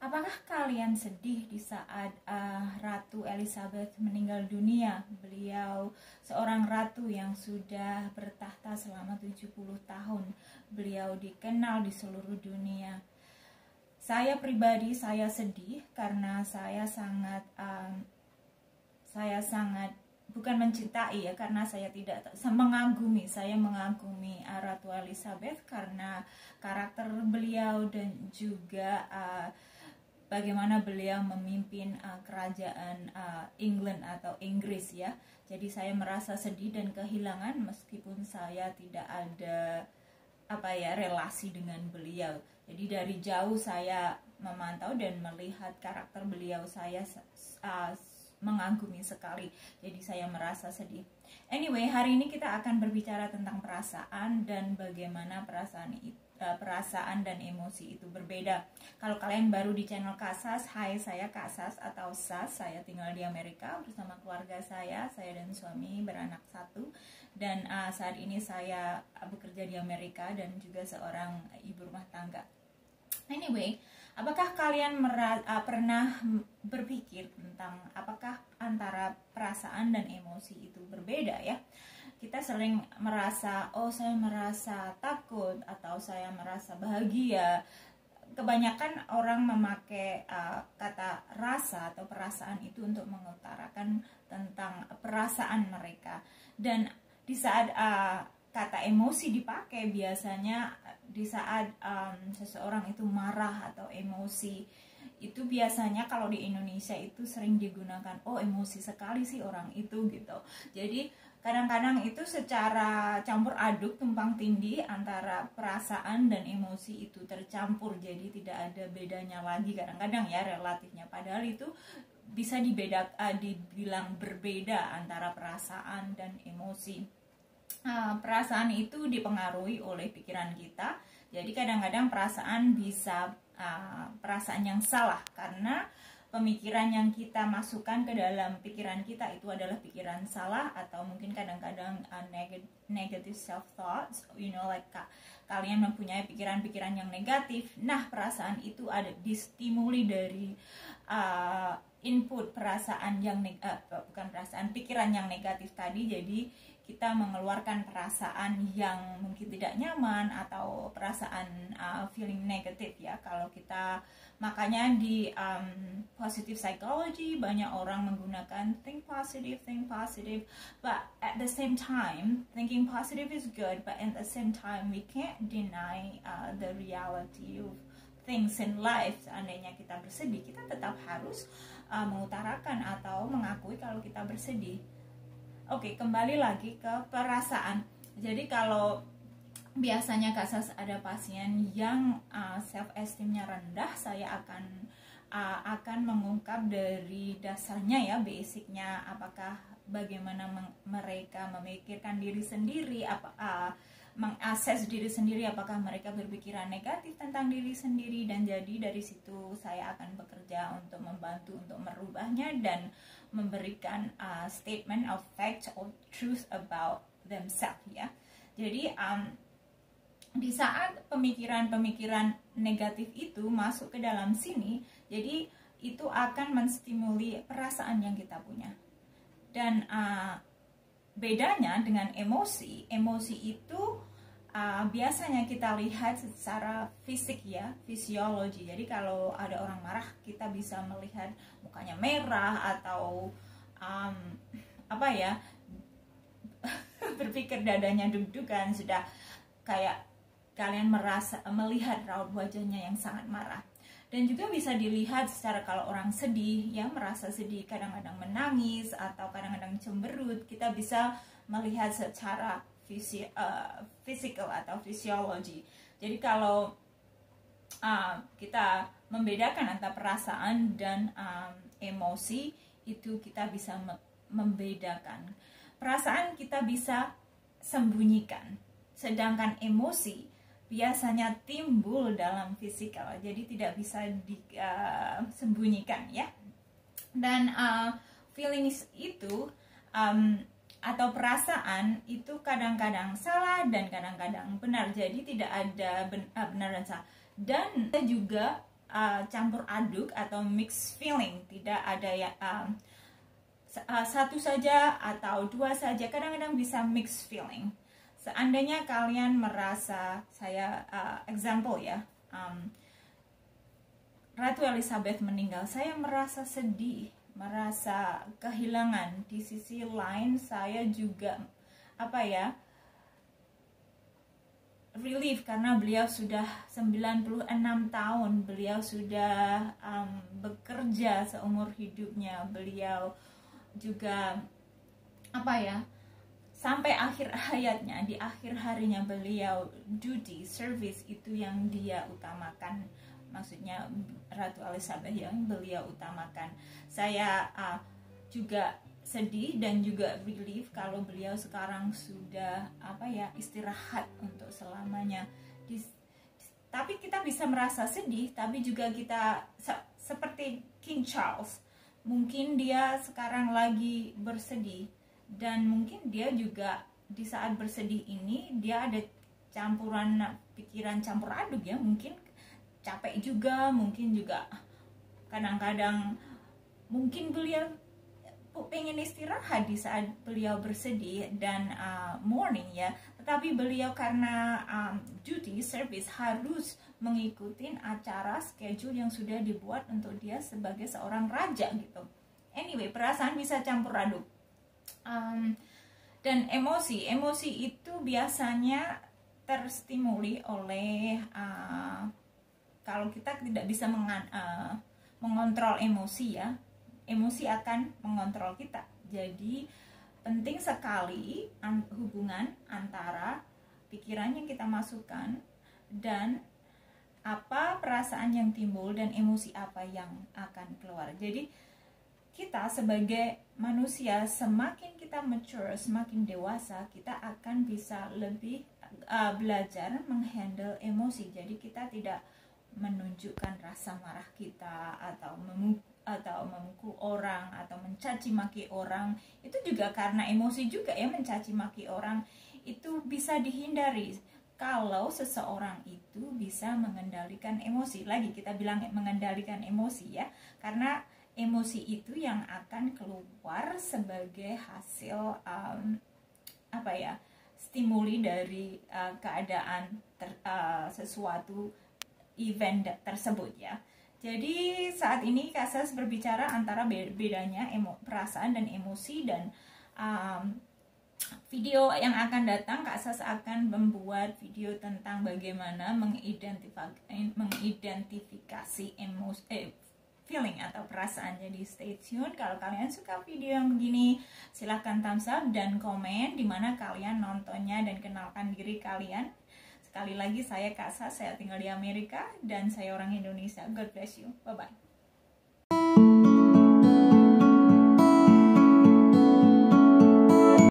Apakah kalian sedih di saat Ratu Elizabeth meninggal dunia? Beliau seorang ratu yang sudah bertahta selama 70 tahun. Beliau dikenal di seluruh dunia. Saya pribadi saya sedih karena saya sangat bukan mencintai ya, karena saya tidak mengagumi. Saya mengagumi Ratu Elizabeth karena karakter beliau dan juga bagaimana beliau memimpin kerajaan England atau Inggris ya. Jadi saya merasa sedih dan kehilangan meskipun saya tidak ada relasi dengan beliau. Jadi dari jauh saya memantau dan melihat karakter beliau, saya mengagumi sekali. Jadi saya merasa sedih. Anyway, hari ini kita akan berbicara tentang perasaan dan bagaimana perasaan dan emosi itu berbeda. Kalau kalian baru di channel Kak Sas, hai, saya Kak Sas atau Sas. Saya tinggal di Amerika bersama keluarga saya dan suami beranak satu. Dan saat ini saya bekerja di Amerika dan juga seorang ibu rumah tangga. Anyway, apakah kalian pernah berpikir tentang apakah antara perasaan dan emosi itu berbeda ya? Kita sering merasa, oh saya merasa takut atau saya merasa bahagia. Kebanyakan orang memakai kata rasa atau perasaan itu untuk mengutarakan tentang perasaan mereka. Dan di saat kata emosi dipakai biasanya di saat seseorang itu marah atau emosi, itu biasanya kalau di Indonesia itu sering digunakan, oh emosi sekali sih orang itu gitu. Jadi kadang-kadang itu secara campur aduk, tumpang tindih antara perasaan dan emosi itu tercampur, jadi tidak ada bedanya lagi kadang-kadang ya relatifnya, padahal itu bisa dibilang berbeda antara perasaan dan emosi. Perasaan itu dipengaruhi oleh pikiran kita. Jadi kadang-kadang perasaan bisa perasaan yang salah karena pemikiran yang kita masukkan ke dalam pikiran kita itu adalah pikiran salah, atau mungkin kadang-kadang negative self thoughts, like kalian mempunyai pikiran-pikiran yang negatif. Nah, perasaan itu ada distimuli dari input perasaan yang pikiran yang negatif tadi. Jadi kita mengeluarkan perasaan yang mungkin tidak nyaman atau perasaan feeling negatif ya. Kalau kita, makanya di positive psychology banyak orang menggunakan think positive, but at the same time thinking positive is good, but at the same time we can't deny the reality of things in life. Seandainya kita bersedih, kita tetap harus mengutarakan atau mengakui kalau kita bersedih. Oke, kembali lagi ke perasaan. Jadi kalau biasanya kasus ada pasien yang self esteemnya rendah, saya akan mengungkap dari dasarnya ya, basicnya, apakah bagaimana mereka memikirkan diri sendiri, mengakses diri sendiri, apakah mereka berpikiran negatif tentang diri sendiri, dan jadi dari situ saya akan bekerja untuk membantu untuk merubahnya dan memberikan statement of fact or truth about themselves ya. Jadi di saat pemikiran-pemikiran negatif itu masuk ke dalam sini, jadi itu akan menstimuli perasaan yang kita punya. Dan bedanya dengan emosi itu biasanya kita lihat secara fisik ya, fisiologi. Jadi kalau ada orang marah, kita bisa melihat mukanya merah atau berpikir dadanya deg-degan, sudah kayak kalian melihat raut wajahnya yang sangat marah. Dan juga bisa dilihat secara kalau orang sedih ya, merasa sedih, kadang-kadang menangis atau kadang-kadang cemberut, kita bisa melihat secara physical atau fisiologi. Jadi kalau kita membedakan antara perasaan dan emosi, itu kita bisa membedakan. Perasaan kita bisa sembunyikan, sedangkan emosi biasanya timbul dalam fisikal, jadi tidak bisa disembunyikan ya. Dan feelings itu atau perasaan itu kadang-kadang salah dan kadang-kadang benar, jadi tidak ada benar dan salah. Dan kita juga campur aduk atau mixed feeling, tidak ada ya satu saja atau dua saja, kadang-kadang bisa mixed feeling. Seandainya kalian merasa, saya example ya, Ratu Elizabeth meninggal, saya merasa sedih, merasa kehilangan. Di sisi lain saya juga relief karena beliau sudah 96 tahun, beliau sudah bekerja seumur hidupnya, beliau juga sampai akhir hayatnya, di akhir harinya beliau duty, service itu yang dia utamakan. Maksudnya Ratu Elizabeth yang beliau utamakan. Saya juga sedih dan juga relief kalau beliau sekarang sudah istirahat untuk selamanya. Tapi kita bisa merasa sedih, tapi juga kita seperti King Charles, mungkin dia sekarang lagi bersedih, dan mungkin dia juga di saat bersedih ini dia ada campuran pikiran campur aduk ya, mungkin capek juga, mungkin juga kadang-kadang mungkin beliau pengen istirahat di saat beliau bersedih dan mourning ya, tetapi beliau karena duty service harus mengikuti acara schedule yang sudah dibuat untuk dia sebagai seorang raja gitu. Anyway, perasaan bisa campur aduk. Dan emosi itu biasanya terstimuli oleh kalau kita tidak bisa mengontrol emosi ya, emosi akan mengontrol kita. Jadi penting sekali hubungan antara pikiran yang kita masukkan dan apa perasaan yang timbul dan emosi apa yang akan keluar. Jadi kita sebagai manusia, semakin kita mature, semakin dewasa, kita akan bisa lebih belajar menghandle emosi. Jadi kita tidak menunjukkan rasa marah kita atau memukul orang atau mencaci maki orang. Itu juga karena emosi juga ya, mencaci maki orang itu bisa dihindari kalau seseorang itu bisa mengendalikan emosi. Lagi kita bilang mengendalikan emosi ya, karena emosi itu yang akan keluar sebagai hasil stimuli dari keadaan sesuatu event tersebut ya. Jadi saat ini Kak Sas berbicara antara bedanya perasaan dan emosi, dan video yang akan datang Kak Sas akan membuat video tentang bagaimana mengidentifikasi feeling atau perasaan. Jadi stay tune. Kalau kalian suka video yang begini, silahkan thumbs up dan komen dimana kalian nontonnya, dan kenalkan diri kalian. Sekali lagi, saya Kak Sas, saya tinggal di Amerika dan saya orang Indonesia. God bless you. Bye-bye.